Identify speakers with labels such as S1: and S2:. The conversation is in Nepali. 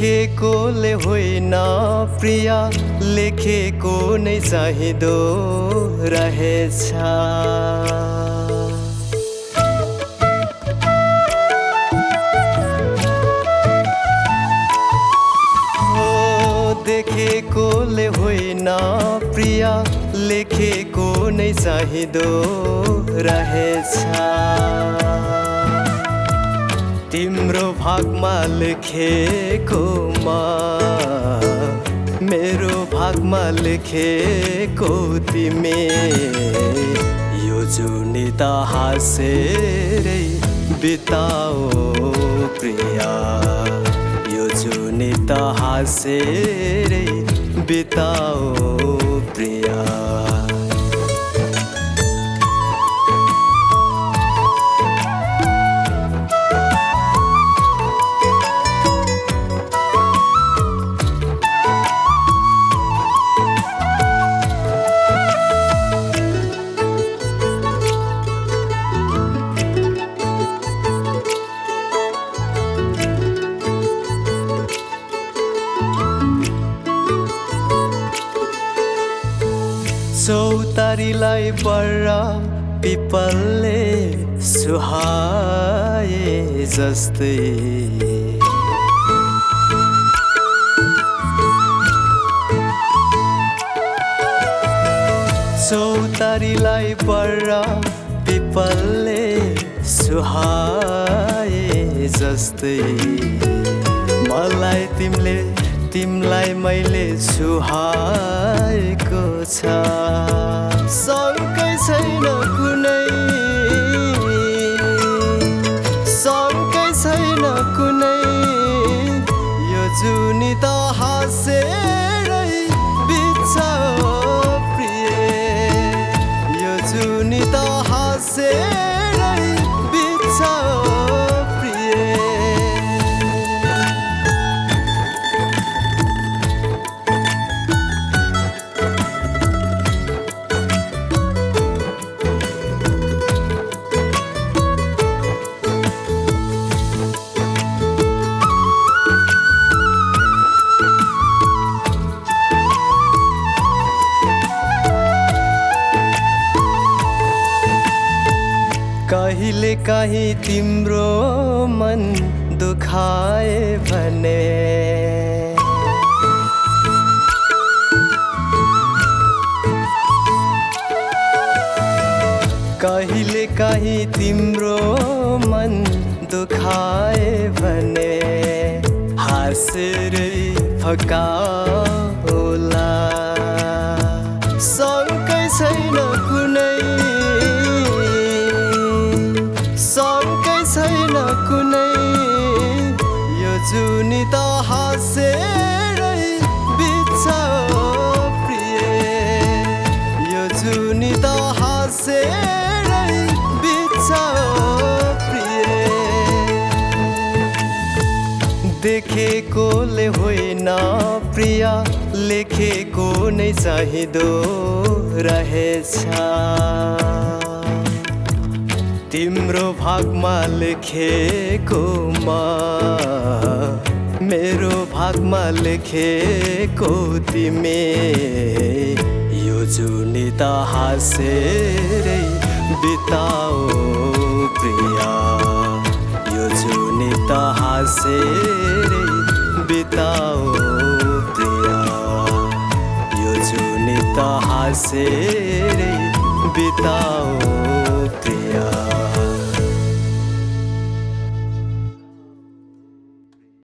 S1: देखेकोले होइन प्रिया, लेखेको नै चाहिँदो रहेछ। देखेकोले होइन प्रिया, लेखेको नै चाहिँदो रहेछ। तिम्रो भागमा लेखेकोमा मेरो भागमा लेखेको तिमी, यो जुनी त हाँसेरै बिताओ प्रिया, यो जुनी त हाँसेरै बिताओ प्रिया। चौतारीलाई बर्रा पिपलले सुहाए जस्तै, चौतारीलाई बर्रा पिपलले सुहाए जस्तै, मलाई तिमलाई मैले सुहाएको छ। शङ्कै छैन कुनै, शङ्कै छैन कुनै, यो जुनी त हाँसेरै बित्छ प्रिय, यो जुनी त हाँसेरै बित्छ प्रिय। कहिले काहीँ तिम्रो मन दुखाए भने, कहिले काहीँ तिम्रो मन दुखाए भने, हाँसेरै फकाउला। शङ्कै छैन कुनै, शङ्कै छैन कुनै, यो जुनी त हाँसेरै बित्छ प्रिय, यो जुनी त हाँसेरै बित्छ प्रिय। देखेकोले होइन प्रिया, लेखेको नै चाहिँदो रहेछ। तिम्रो भागमा लेखेकोमा मेरो भागमा लेखेको तिमी, यो जुनी त हाँसेरै बिताओ प्रिया, यो जुनी त हाँसेरै बिताओ प्रिया, यो जुनी त हाँसेरै बिताओ।